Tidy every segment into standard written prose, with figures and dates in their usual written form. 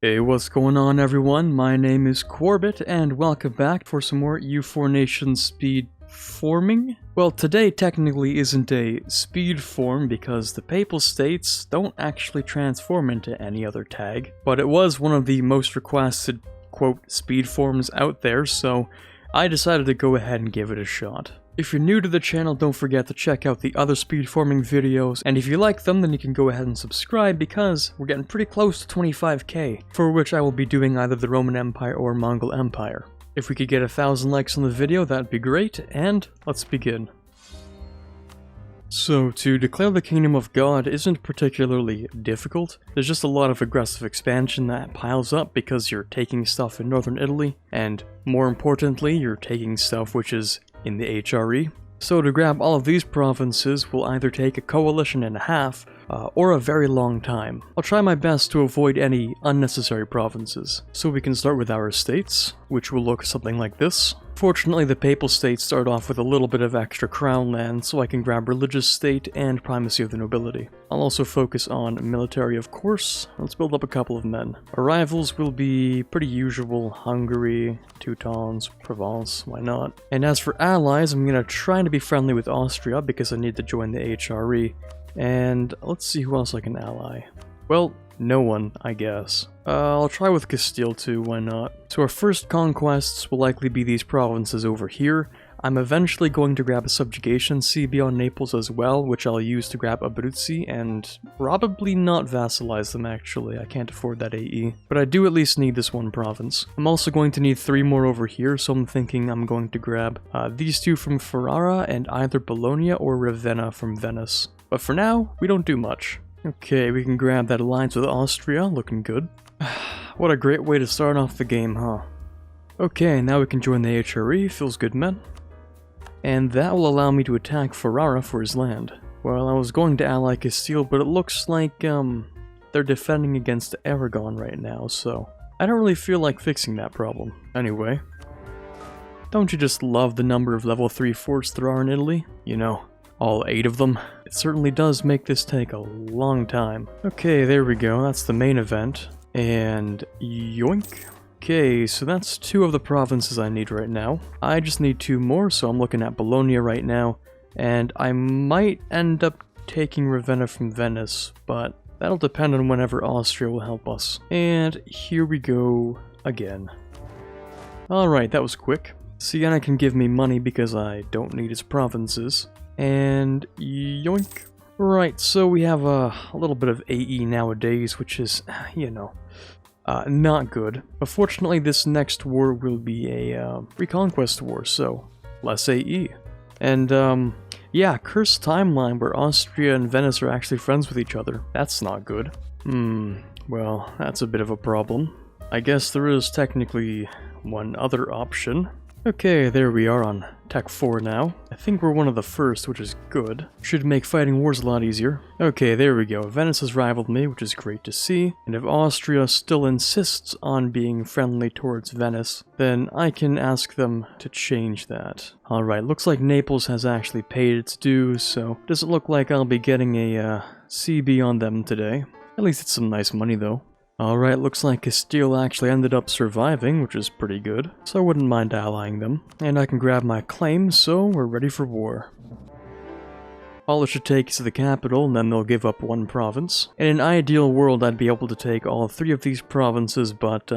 Hey, what's going on everyone? My name is Quarbit and welcome back for some more EU4 Nation speed forming. Well, today technically isn't a speed form because the Papal States don't actually transform into any other tag, but it was one of the most requested, quote, speed forms out there, so I decided to go ahead and give it a shot. If you're new to the channel, don't forget to check out the other speed forming videos, and if you like them, then you can go ahead and subscribe because we're getting pretty close to 25k, for which I will be doing either the Roman Empire or Mongol Empire. If we could get 1,000 likes on the video, that'd be great, and let's begin. So, to declare the Kingdom of God isn't particularly difficult. There's just a lot of aggressive expansion that piles up because you're taking stuff in northern Italy, and more importantly, you're taking stuff which is in the HRE. So to grab all of these provinces will either take a coalition and a half, or a very long time. I'll try my best to avoid any unnecessary provinces. So we can start with our states, which will look something like this. Fortunately, the Papal States start off with a little bit of extra crown land, so I can grab Religious State and Primacy of the Nobility. I'll also focus on military, of course. Let's build up a couple of men. Our rivals will be pretty usual: Hungary, Teutons, Provence, why not? And as for allies, I'm gonna try to be friendly with Austria because I need to join the HRE. And let's see who else I can ally. Well, no one, I guess. I'll try with Castile too, why not? So our first conquests will likely be these provinces over here. I'm eventually going to grab a subjugation CB on Naples as well, which I'll use to grab Abruzzi and probably not vassalize them actually. I can't afford that AE. But I do at least need this one province. I'm also going to need 3 more over here, so I'm thinking I'm going to grab these 2 from Ferrara and either Bologna or Ravenna from Venice. But for now, we don't do much. Okay, we can grab that alliance with Austria, looking good. What a great way to start off the game, huh? Okay, now we can join the HRE, feels good, men. And that will allow me to attack Ferrara for his land. Well, I was going to ally Castile, but it looks like, they're defending against Aragon right now, so I don't really feel like fixing that problem. Anyway, don't you just love the number of level 3 forts there are in Italy? You know, all 8 of them. It certainly does make this take a long time. Okay, there we go, that's the main event. And yoink. Okay, so that's 2 of the provinces I need right now. I just need 2 more, so I'm looking at Bologna right now. And I might end up taking Ravenna from Venice, but that'll depend on whenever Austria will help us. And here we go again. Alright, that was quick. Siena can give me money because I don't need its provinces. And yoink. Right, so we have a little bit of AE nowadays, which is, you know, not good. But fortunately, this next war will be a reconquest war, so less AE. And, yeah, cursed timeline where Austria and Venice are actually friends with each other. That's not good. Well, that's a bit of a problem. I guess there is technically one other option. Okay, there we are on Tech 4 now. I think we're one of the first, which is good. Should make fighting wars a lot easier. Okay, there we go. Venice has rivaled me, which is great to see. And if Austria still insists on being friendly towards Venice, then I can ask them to change that. Alright, looks like Naples has actually paid its dues, so doesn't look like I'll be getting a CB on them today. At least it's some nice money though. Alright, looks like Castile actually ended up surviving, which is pretty good, so I wouldn't mind allying them. And I can grab my claims, so we're ready for war. All it should take is the capital, and then they'll give up 1 province. In an ideal world, I'd be able to take all 3 of these provinces, but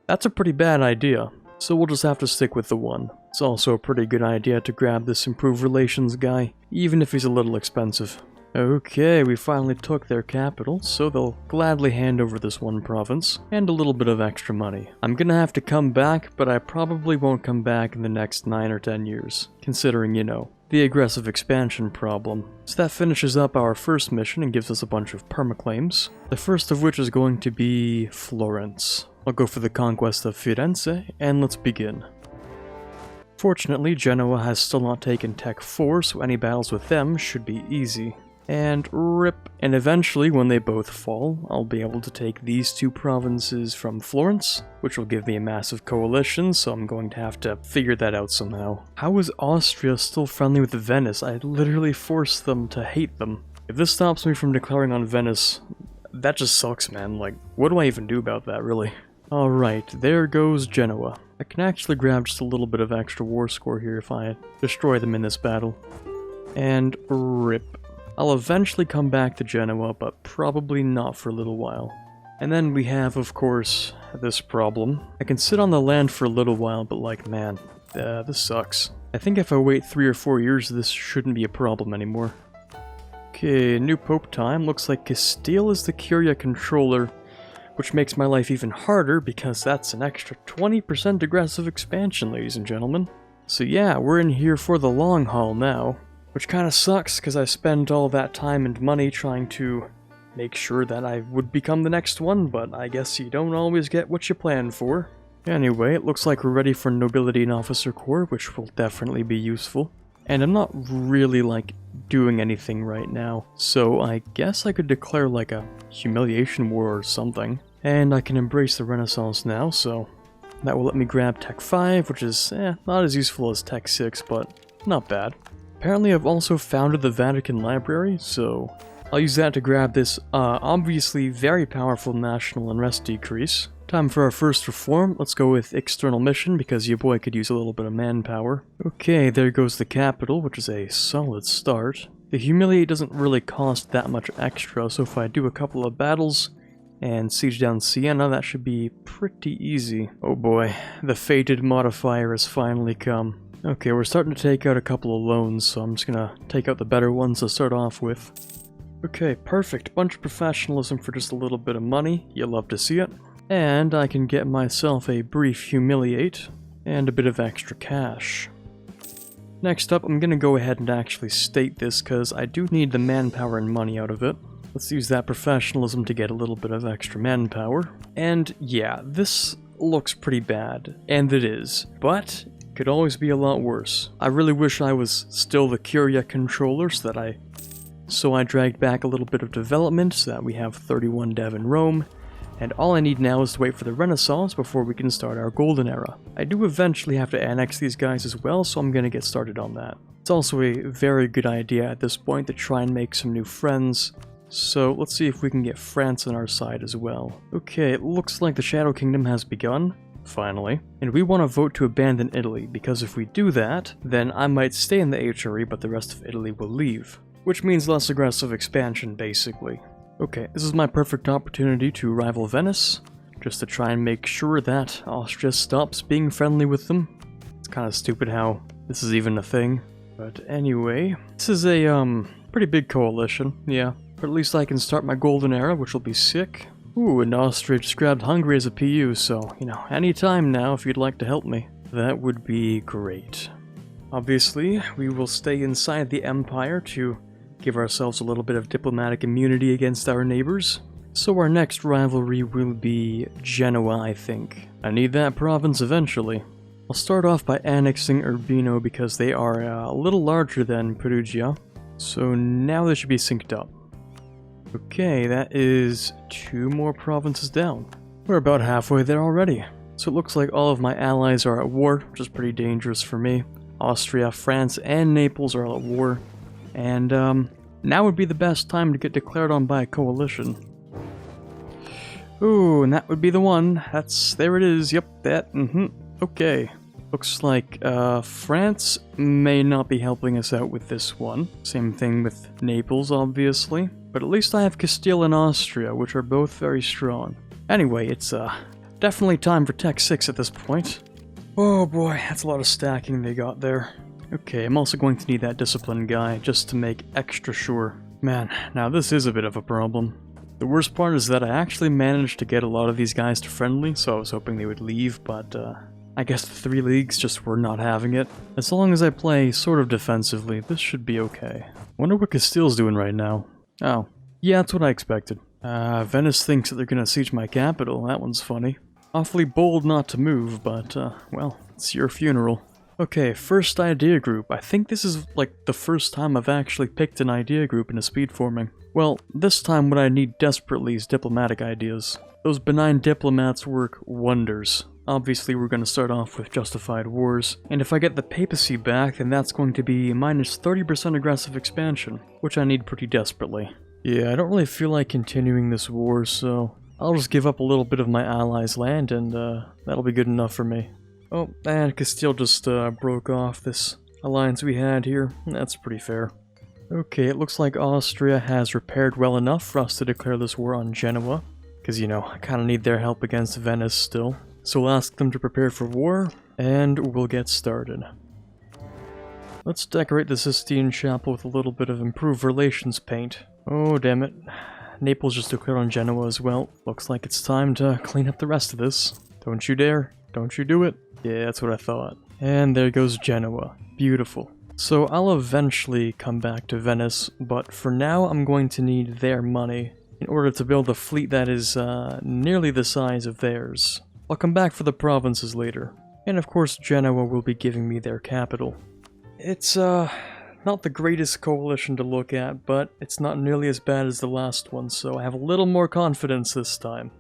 that's a pretty bad idea. So we'll just have to stick with the 1. It's also a pretty good idea to grab this improved relations guy, even if he's a little expensive. Okay, we finally took their capital, so they'll gladly hand over this 1 province, and a little bit of extra money. I'm gonna have to come back, but I probably won't come back in the next 9 or 10 years, considering, you know, the aggressive expansion problem. So that finishes up our first mission and gives us a bunch of permaclaims, the first of which is going to be Florence. I'll go for the conquest of Firenze, and let's begin. Fortunately, Genoa has still not taken Tech 4, so any battles with them should be easy. And rip. And eventually, when they both fall, I'll be able to take these 2 provinces from Florence, which will give me a massive coalition, so I'm going to have to figure that out somehow. How is Austria still friendly with Venice? I literally forced them to hate them. If this stops me from declaring on Venice, That just sucks, man. Like, what do I even do about that, really? Alright, there goes Genoa. I can actually grab just a little bit of extra war score here if I destroy them in this battle. And rip. I'll eventually come back to Genoa, but probably not for a little while. And then we have, of course, this problem. I can sit on the land for a little while, but like, man, this sucks. I think if I wait 3 or 4 years, this shouldn't be a problem anymore. Okay, new Pope time. Looks like Castile is the Curia controller, which makes my life even harder because that's an extra 20% aggressive expansion, ladies and gentlemen. So yeah, we're in here for the long haul now, which kind of sucks because I spent all that time and money trying to make sure that I would become the next one, but I guess you don't always get what you plan for. Anyway, it looks like we're ready for Nobility and Officer Corps, which will definitely be useful. And I'm not really, like, doing anything right now, so I guess I could declare, like, a humiliation war or something. And I can embrace the Renaissance now, so that will let me grab Tech 5, which is, not as useful as Tech 6, but not bad. Apparently I've also founded the Vatican Library, so I'll use that to grab this, obviously very powerful national unrest decrease. Time for our first reform. Let's go with external mission, because your boy could use a little bit of manpower. Okay, there goes the capital, which is a solid start. The Humiliate doesn't really cost that much extra, so if I do a couple of battles and siege down Siena, that should be pretty easy. Oh boy, the fated modifier has finally come. Okay, we're starting to take out a couple of loans, so I'm just gonna take out the better ones to start off with. Okay, perfect. Bunch of professionalism for just a little bit of money. You'll love to see it. And I can get myself a brief Humiliate and a bit of extra cash. Next up, I'm gonna go ahead and actually state this because I do need the manpower and money out of it. Let's use that professionalism to get a little bit of extra manpower. And yeah, this looks pretty bad, and it is, but it could always be a lot worse. I really wish I was still the Curia controller so I dragged back a little bit of development so that we have 31 dev in Rome. And all I need now is to wait for the Renaissance before we can start our Golden Era. I do eventually have to annex these guys as well, so I'm gonna get started on that. It's also a very good idea at this point to try and make some new friends, so let's see if we can get France on our side as well. Okay, it looks like the Shadow Kingdom has begun, finally. And we want to vote to abandon Italy, because if we do that, then I might stay in the HRE, but the rest of Italy will leave. Which means less aggressive expansion, basically. Okay, this is my perfect opportunity to rival Venice, just to try and make sure that Austria stops being friendly with them. It's kind of stupid how this is even a thing. But anyway, this is a, pretty big coalition, yeah. But at least I can start my Golden Era, which will be sick. Ooh, and Austria just grabbed Hungary as a PU, so, you know, any time now if you'd like to help me. That would be great. Obviously, we will stay inside the Empire to give ourselves a little bit of diplomatic immunity against our neighbors. So our next rivalry will be Genoa, I think. I need that province eventually. I'll start off by annexing Urbino because they are a little larger than Perugia. So now they should be synced up. Okay, that is 2 more provinces down. We're about halfway there already. So it looks like all of my allies are at war, which is pretty dangerous for me. Austria, France, and Naples are all at war. And now would be the best time to get declared on by a coalition. Ooh, and that would be the one. There it is. Yep, that. Okay. Looks like France may not be helping us out with this one. Same thing with Naples, obviously. But at least I have Castile and Austria, which are both very strong. Anyway, it's definitely time for Tech 6 at this point. Oh boy, that's a lot of stacking they got there. Okay, I'm also going to need that discipline guy, just to make extra sure. Man, now this is a bit of a problem. The worst part is that I actually managed to get a lot of these guys to friendly, so I was hoping they would leave, but I guess the 3 leagues just were not having it. As long as I play sort of defensively, this should be okay. Wonder what Castile's doing right now. Oh, yeah, that's what I expected. Venice thinks that they're gonna siege my capital. That one's funny. Awfully bold not to move, but, well, it's your funeral. Okay, first idea group. I think this is, like, the first time I've actually picked an idea group in a speedforming. Well, this time what I need desperately is diplomatic ideas. Those benign diplomats work wonders. Obviously we're going to start off with justified wars, and if I get the papacy back, then that's going to be minus 30% aggressive expansion, which I need pretty desperately. Yeah, I don't really feel like continuing this war, so I'll just give up a little bit of my allies' land, and that'll be good enough for me. Oh, and Castile just broke off this alliance we had here. That's pretty fair. Okay, it looks like Austria has repaired well enough for us to declare this war on Genoa. Because, you know, I kind of need their help against Venice still. So we'll ask them to prepare for war, and we'll get started. Let's decorate the Sistine Chapel with a little bit of improved relations paint. Oh, damn it. Naples just declared on Genoa as well. Looks like it's time to clean up the rest of this. Don't you dare. Don't you do it. Yeah, that's what I thought. And there goes Genoa. Beautiful. So I'll eventually come back to Venice, but for now I'm going to need their money in order to build a fleet that is nearly the size of theirs. I'll come back for the provinces later. And of course Genoa will be giving me their capital. It's not the greatest coalition to look at, but it's not nearly as bad as the last one, so I have a little more confidence this time.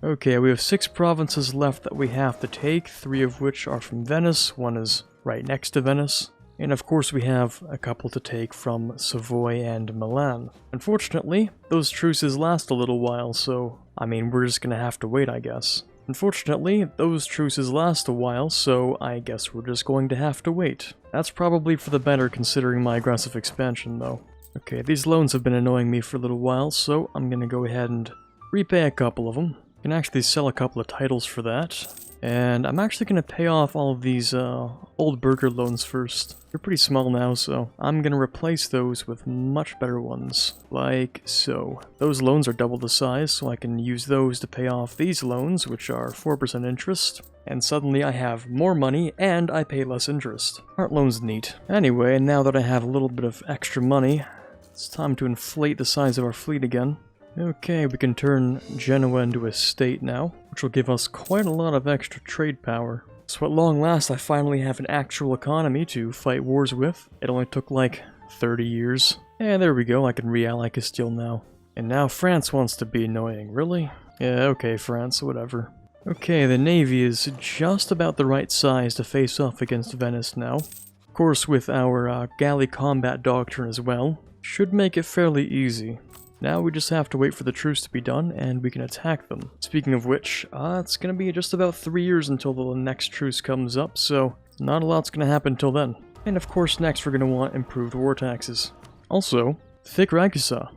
Okay, we have 6 provinces left that we have to take, 3 of which are from Venice, 1 is right next to Venice. And of course we have a couple to take from Savoy and Milan. Unfortunately, those truces last a little while, so I mean we're just gonna have to wait, I guess. Unfortunately, those truces last a while, so I guess we're just going to have to wait. That's probably for the better considering my aggressive expansion though. Okay, these loans have been annoying me for a little while, so I'm gonna go ahead and repay a couple of them. I can actually sell a couple of titles for that. And I'm actually going to pay off all of these old burgher loans first. They're pretty small now, so I'm going to replace those with much better ones, like so. Those loans are double the size, so I can use those to pay off these loans, which are 4% interest. And suddenly I have more money, and I pay less interest. Aren't loans neat? Anyway, now that I have a little bit of extra money, it's time to inflate the size of our fleet again. Okay, we can turn Genoa into a state now, which will give us quite a lot of extra trade power. So at long last I finally have an actual economy to fight wars with. It only took like 30 years. And there we go, I can re-ally Castile now. And now France wants to be annoying, really? Yeah, okay France, whatever. Okay, the navy is just about the right size to face off against Venice now. Of course with our galley combat doctrine as well, should make it fairly easy. Now we just have to wait for the truce to be done, and we can attack them. Speaking of which, it's gonna be just about 3 years until the next truce comes up, so not a lot's gonna happen until then. And of course next we're gonna want improved war taxes. Also, thick Ragusa.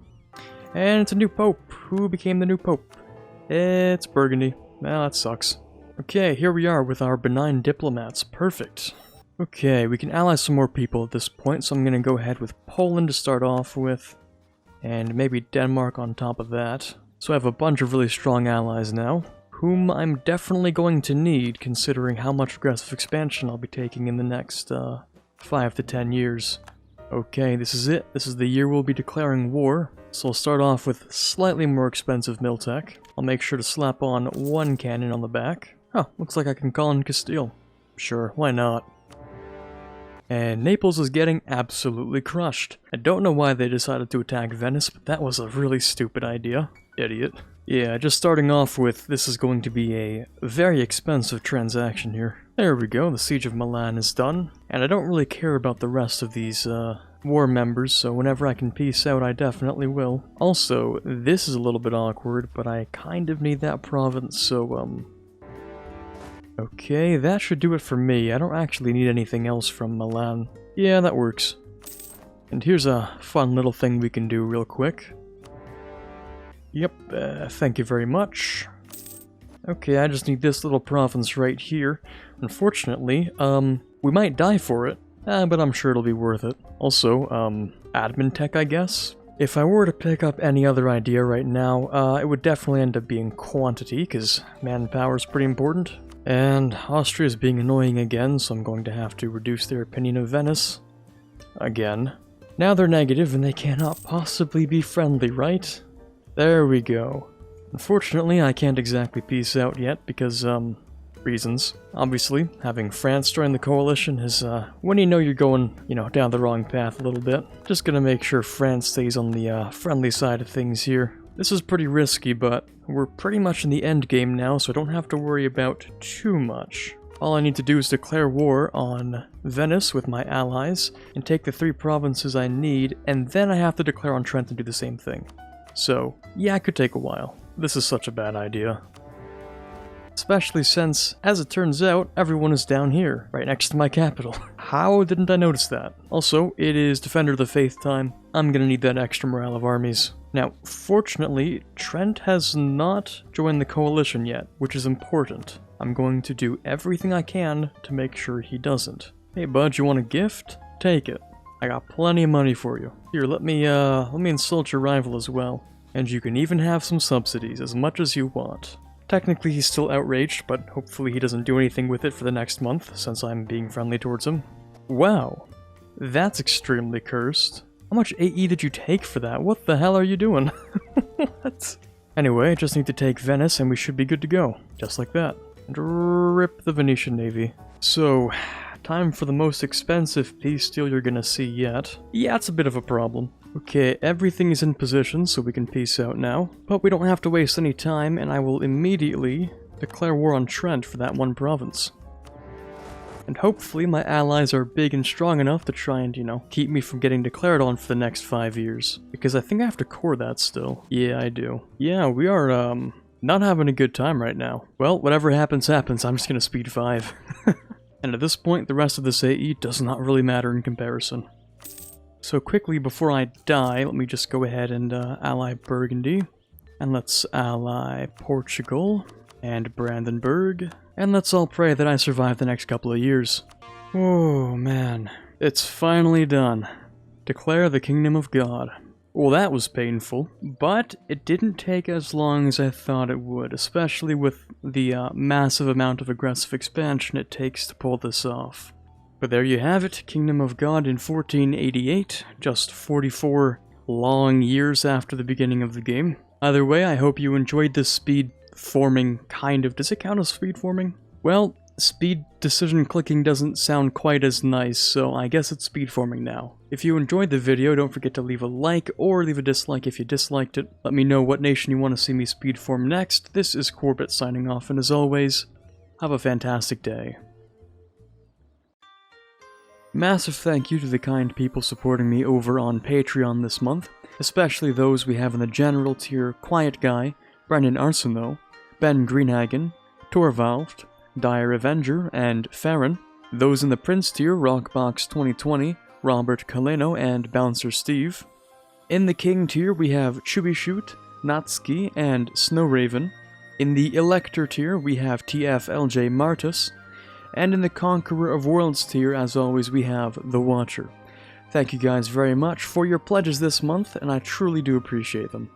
And it's a new pope. Who became the new pope? It's Burgundy. Well, that sucks. Okay, here we are with our benign diplomats. Perfect. Okay, we can ally some more people at this point, so I'm gonna go ahead with Poland to start off with. And maybe Denmark on top of that. So I have a bunch of really strong allies now, whom I'm definitely going to need considering how much aggressive expansion I'll be taking in the next 5 to 10 years. Okay, this is it. This is the year we'll be declaring war. So I'll start off with slightly more expensive Miltech. I'll make sure to slap on 1 cannon on the back. Oh, looks like I can call in Castile. Sure, why not? And Naples is getting absolutely crushed. I don't know why they decided to attack Venice, but that was a really stupid idea. Idiot. Yeah, just starting off with, this is going to be a very expensive transaction here. There we go, the siege of Milan is done. And I don't really care about the rest of these war members, so whenever I can peace out, I definitely will. Also, this is a little bit awkward, but I kind of need that province, so okay, that should do it for me. I don't actually need anything else from Milan. Yeah, that works. And here's a fun little thing we can do real quick. Yep, thank you very much. Okay, I just need this little province right here. Unfortunately, we might die for it, but I'm sure it'll be worth it. Also, admin tech, I guess? If I were to pick up any other idea right now, it would definitely end up being quantity, because manpower is pretty important. And Austria is being annoying again, so I'm going to have to reduce their opinion of Venice. Again. Now they're negative and they cannot possibly be friendly, right? There we go. Unfortunately, I can't exactly peace out yet because, reasons. Obviously, having France join the coalition is, when you know you're going, down the wrong path a little bit. Just gonna make sure France stays on the, friendly side of things here. This is pretty risky, but we're pretty much in the end game now, so I don't have to worry about too much. All I need to do is declare war on Venice with my allies, and take the 3 provinces I need, and then I have to declare on Trent and do the same thing. So, yeah, it could take a while. This is such a bad idea. Especially since, as it turns out, everyone is down here, right next to my capital. How didn't I notice that? Also, it is Defender of the Faith time. I'm gonna need that extra morale of armies. Now, fortunately, Trent has not joined the coalition yet, which is important. I'm going to do everything I can to make sure he doesn't. Hey bud, you want a gift? Take it. I got plenty of money for you. Here, let me insult your rival as well. And you can even have some subsidies, as much as you want. Technically he's still outraged, but hopefully he doesn't do anything with it for the next month, since I'm being friendly towards him. Wow. That's extremely cursed. How much AE did you take for that? What the hell are you doing? What? Anyway, I just need to take Venice and we should be good to go. Just like that. And rip the Venetian Navy. So, time for the most expensive peace deal you're gonna see yet. Yeah, it's a bit of a problem. Okay, everything is in position, so we can peace out now. But we don't have to waste any time, and I will immediately declare war on Trent for that one province. And hopefully my allies are big and strong enough to try and, you know, keep me from getting declared on for the next 5 years. Because I think I have to core that still. Yeah, I do. Yeah, we are, not having a good time right now. Well, whatever happens, happens. I'm just gonna speed 5. And at this point, the rest of this AE does not really matter in comparison. So quickly, before I die, let me just go ahead and ally Burgundy. And let's ally Portugal and Brandenburg. And let's all pray that I survive the next couple of years. Oh man, it's finally done. Declare the Kingdom of God. Well, that was painful, but it didn't take as long as I thought it would, especially with the massive amount of aggressive expansion it takes to pull this off. But there you have it, Kingdom of God in 1488, just 44 long years after the beginning of the game. Either way, I hope you enjoyed this speed forming kind of. Does it count as speed forming? Well, speed decision clicking doesn't sound quite as nice, so I guess it's speed forming now. If you enjoyed the video, don't forget to leave a like or leave a dislike if you disliked it. Let me know what nation you want to see me speed form next. This is Quarbit signing off, and as always, have a fantastic day. Massive thank you to the kind people supporting me over on Patreon this month, especially those we have in the general tier: Quiet Guy, Brendan Arsenault, Ben Greenhagen, Torvald, Dire Avenger, and Farron. Those in the Prince tier: Rockbox 2020, Robert Kaleno, and Bouncer Steve. In the King tier we have Chubishoot, Natsuki, and Snowraven. In the Elector tier we have TFLJ Martus. And in the Conqueror of Worlds tier, as always, we have The Watcher. Thank you guys very much for your pledges this month, and I truly do appreciate them.